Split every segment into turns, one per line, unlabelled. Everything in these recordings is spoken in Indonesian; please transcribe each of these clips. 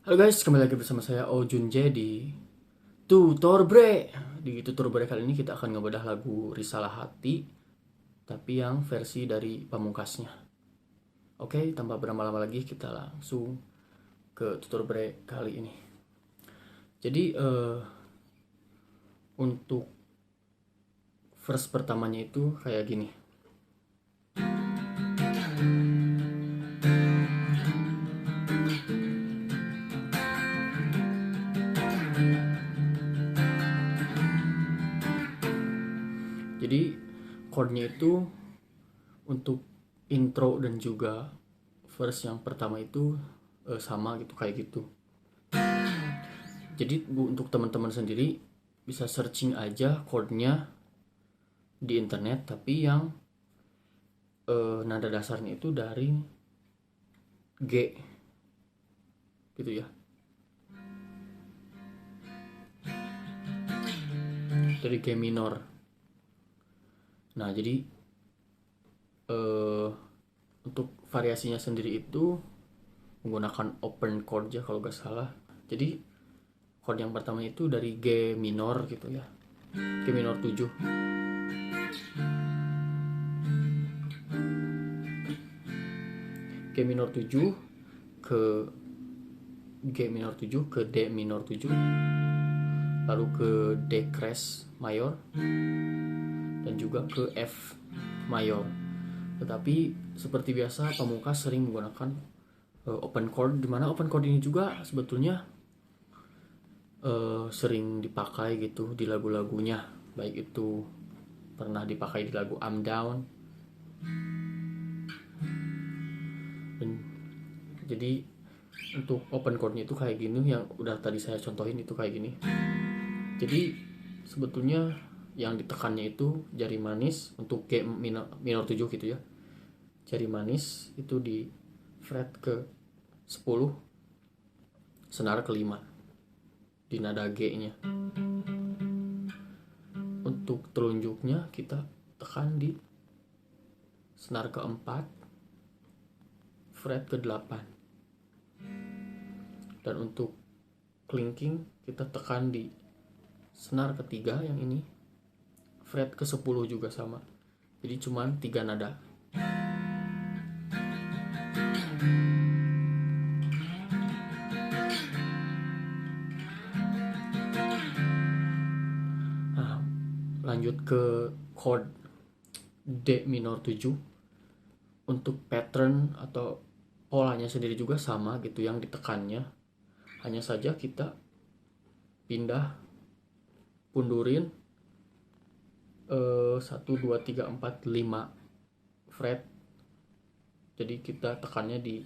Halo guys, kembali lagi bersama saya Ojun J di Tutor Bre. Di Tutor Bre kali ini kita akan ngebedah lagu Risalah Hati, tapi yang versi dari Pamungkasnya. Oke, tanpa berlama-lama lagi kita langsung ke Tutor Bre kali ini. Jadi untuk verse pertamanya itu kayak gini. Jadi chordnya itu untuk intro dan juga verse yang pertama itu sama gitu, kayak gitu. Jadi untuk teman-teman sendiri bisa searching aja chordnya di internet, tapi yang nada dasarnya itu dari G gitu ya, dari G minor. Nah jadi untuk variasinya sendiri itu menggunakan open chord ya kalau gak salah. Jadi chord yang pertama itu dari G minor gitu ya, G minor 7. G minor 7 ke G minor 7 ke D minor 7, lalu ke D crash mayor, dan juga ke F mayor. Tetapi seperti biasa Pamungkas sering menggunakan open chord, dimana open chord ini juga sebetulnya sering dipakai gitu di lagu-lagunya, baik itu pernah dipakai di lagu I'm Down. Dan jadi untuk open chordnya itu kayak gini, yang udah tadi saya contohin itu kayak gini. Jadi sebetulnya yang ditekannya itu jari manis untuk G minor 7 gitu ya. Jari manis itu di fret ke 10, senar ke 5 di nada G-nya. Untuk telunjuknya kita tekan di senar ke 4, fret ke 8. Dan untuk clinking kita tekan di senar ketiga yang ini, fret ke 10 juga sama. Jadi cuman 3 nada. Nah, lanjut ke chord D minor 7. Untuk pattern atau polanya sendiri juga sama gitu yang ditekannya. Hanya saja kita pindah, pundurin 1, 2, 3, 4, 5 fret. Jadi kita tekannya di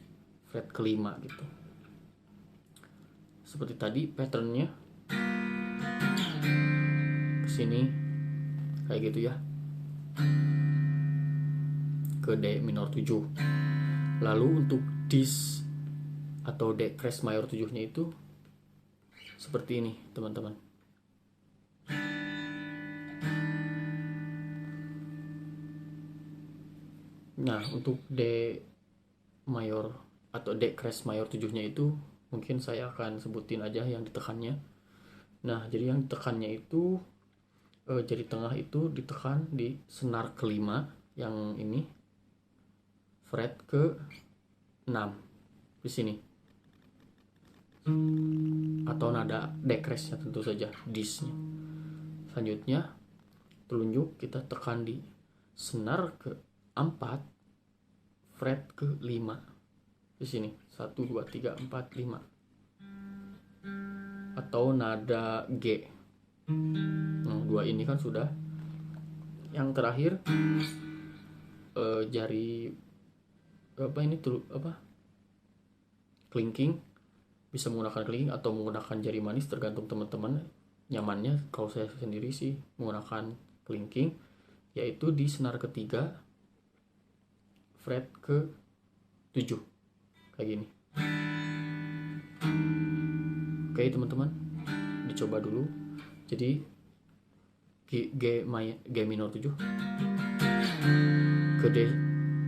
fret kelima gitu. Seperti tadi patternnya kesini kayak gitu ya, ke D minor 7. Lalu untuk dis atau D crash mayor 7 nya itu seperti ini teman-teman. Nah untuk D mayor atau D crash mayor 7 nya itu mungkin saya akan sebutin aja yang ditekannya. Nah jadi yang ditekannya itu jari tengah itu ditekan di senar kelima yang ini, fret ke 6 di sini, atau nada decrease nya tentu saja, disnya. Selanjutnya telunjuk kita tekan di senar ke 4, fret ke 5 di sini, 1, 2, 3, 4, 5, atau nada G. Nah, 2 ini kan sudah. Yang terakhir jari apa ini tuh apa, clinking, bisa menggunakan clinking atau menggunakan jari manis tergantung teman-teman nyamannya. Kalau saya sendiri sih menggunakan clinking, yaitu di senar ketiga, fret ke 7 kayak gini. Oke teman-teman, dicoba dulu. Jadi G minor 7 ke D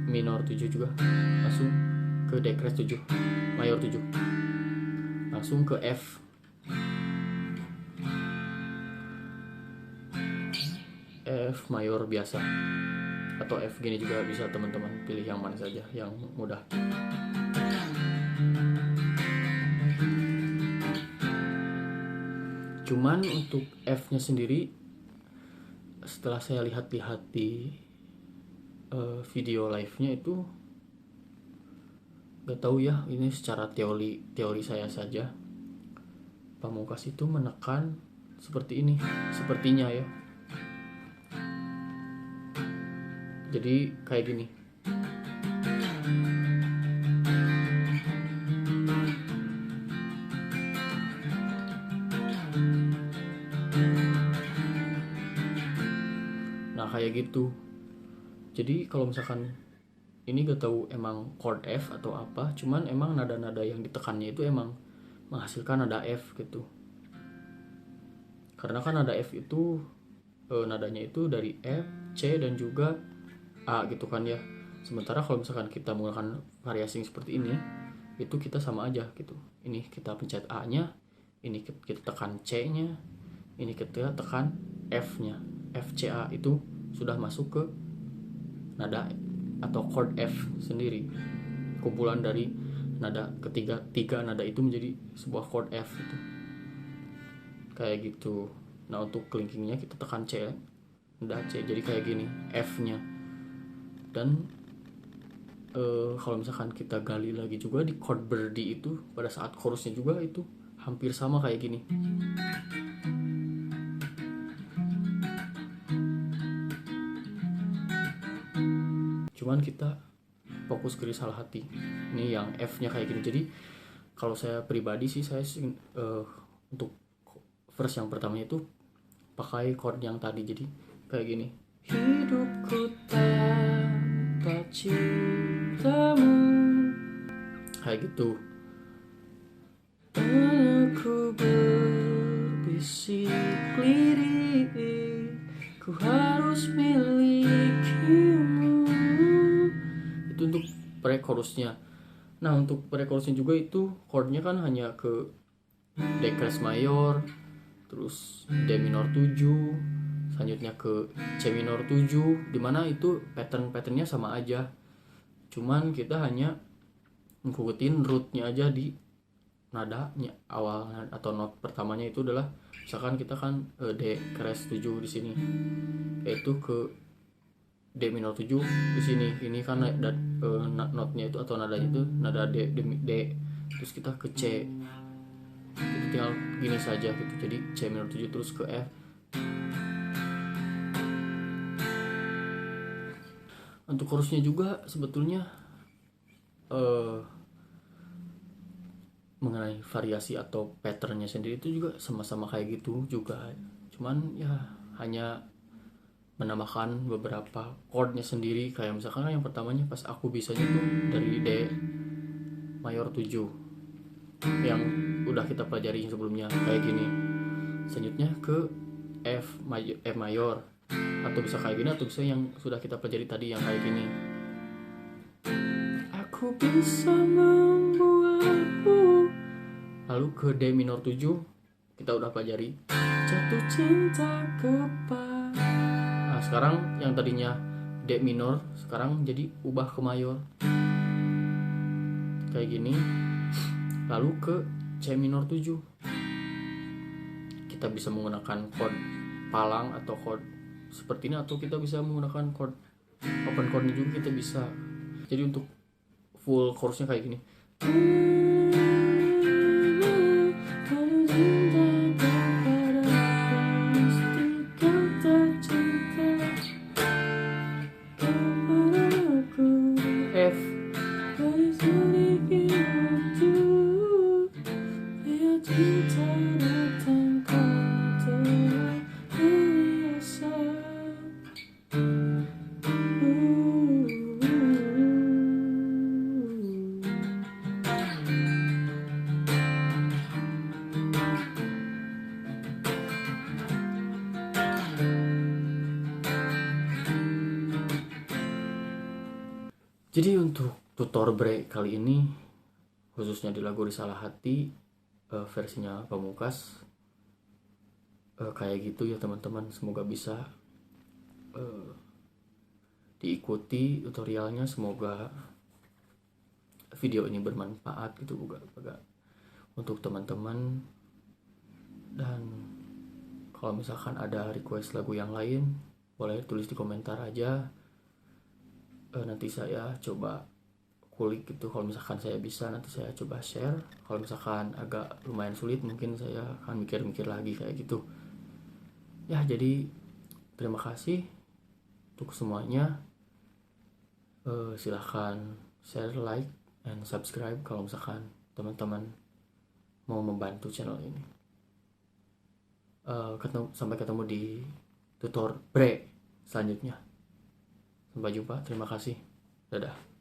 minor 7 juga, langsung ke D crash 7 mayor 7, langsung ke F. F mayor biasa atau F gini juga bisa, teman-teman pilih yang mana saja yang mudah. Cuman untuk F nya sendiri setelah saya lihat-lihat di video live nya itu gak tahu ya, ini secara teori saya saja, Pamungkas itu menekan seperti ini sepertinya ya. Jadi kayak gini. Nah kayak gitu. Jadi kalau misalkan ini gak tahu emang chord F atau apa, cuman emang nada-nada yang ditekannya itu emang menghasilkan nada F gitu. Karena kan nada F itu nadanya itu dari F, C dan juga A gitu kan ya. Sementara kalau misalkan kita menggunakan variasi seperti ini, itu kita sama aja gitu. Ini kita pencet A-nya, ini kita tekan C-nya, ini kita tekan F-nya. F, C, A itu sudah masuk ke nada atau chord F sendiri. Kumpulan dari nada tiga nada itu menjadi sebuah chord F gitu. Kayak gitu. Nah untuk kelingkingnya kita tekan C, nada C, jadi kayak gini F-nya. Dan kalau misalkan kita gali lagi juga di chord birdie itu, pada saat chorusnya juga itu hampir sama kayak gini. Cuman kita fokus ke Risalah Hati. Ini yang F-nya kayak gini. Jadi kalau saya pribadi sih, saya untuk verse yang pertamanya itu pakai chord yang tadi, jadi kayak gini. Hidupku tanpa cintamu, kayak gitu. Aku berbisik lirik, ku harus milikimu. Itu untuk pre-chorusnya. Nah untuk pre-chorusnya juga itu chordnya kan hanya ke D crash mayor, terus D minor 7, selanjutnya ke C minor 7, dimana itu patternnya sama aja, cuman kita hanya ngikutin rootnya aja di nadanya awal atau not pertamanya itu adalah misalkan kita kan D crash 7 di sini, yaitu ke D minor 7 di sini. Ini kan notnya itu atau nadanya itu nada D, terus kita ke C. Itu tinggal gini saja gitu. Jadi C minor 7 terus ke F. Untuk chorusnya juga sebetulnya mengenai variasi atau patternnya sendiri itu juga sama-sama kayak gitu juga. Cuman ya hanya menambahkan beberapa chordnya sendiri. Kayak misalkan yang pertamanya pas aku bisanya tuh dari D mayor 7 yang udah kita pelajari sebelumnya kayak gini. Selanjutnya ke F mayor, atau bisa kayak gini, atau bisa yang sudah kita pelajari tadi yang kayak gini. Aku bisa membuatmu. Lalu ke D minor 7 kita udah pelajari jatuh cinta kepada. Nah sekarang yang tadinya D minor sekarang jadi ubah ke mayor kayak gini. Lalu ke C minor 7 kita bisa menggunakan chord palang atau chord seperti ini, atau kita bisa menggunakan chord open chordnya juga kita bisa. Jadi untuk full chorusnya kayak gini. F. Jadi untuk tutor break kali ini, khususnya di lagu Risalah Hati, versinya Pamungkas kayak gitu ya teman-teman. Semoga bisa diikuti tutorialnya, semoga video ini bermanfaat gitu juga untuk teman-teman. Dan kalau misalkan ada request lagu yang lain boleh tulis di komentar aja, nanti saya coba kulik gitu. Kalau misalkan saya bisa nanti saya coba share, kalau misalkan agak lumayan sulit mungkin saya akan mikir-mikir lagi kayak gitu ya. Jadi terima kasih untuk semuanya. Silahkan share, like, and subscribe kalau misalkan teman-teman mau membantu channel ini. Sampai ketemu di tutor bre selanjutnya. Sampai jumpa, terima kasih, dadah.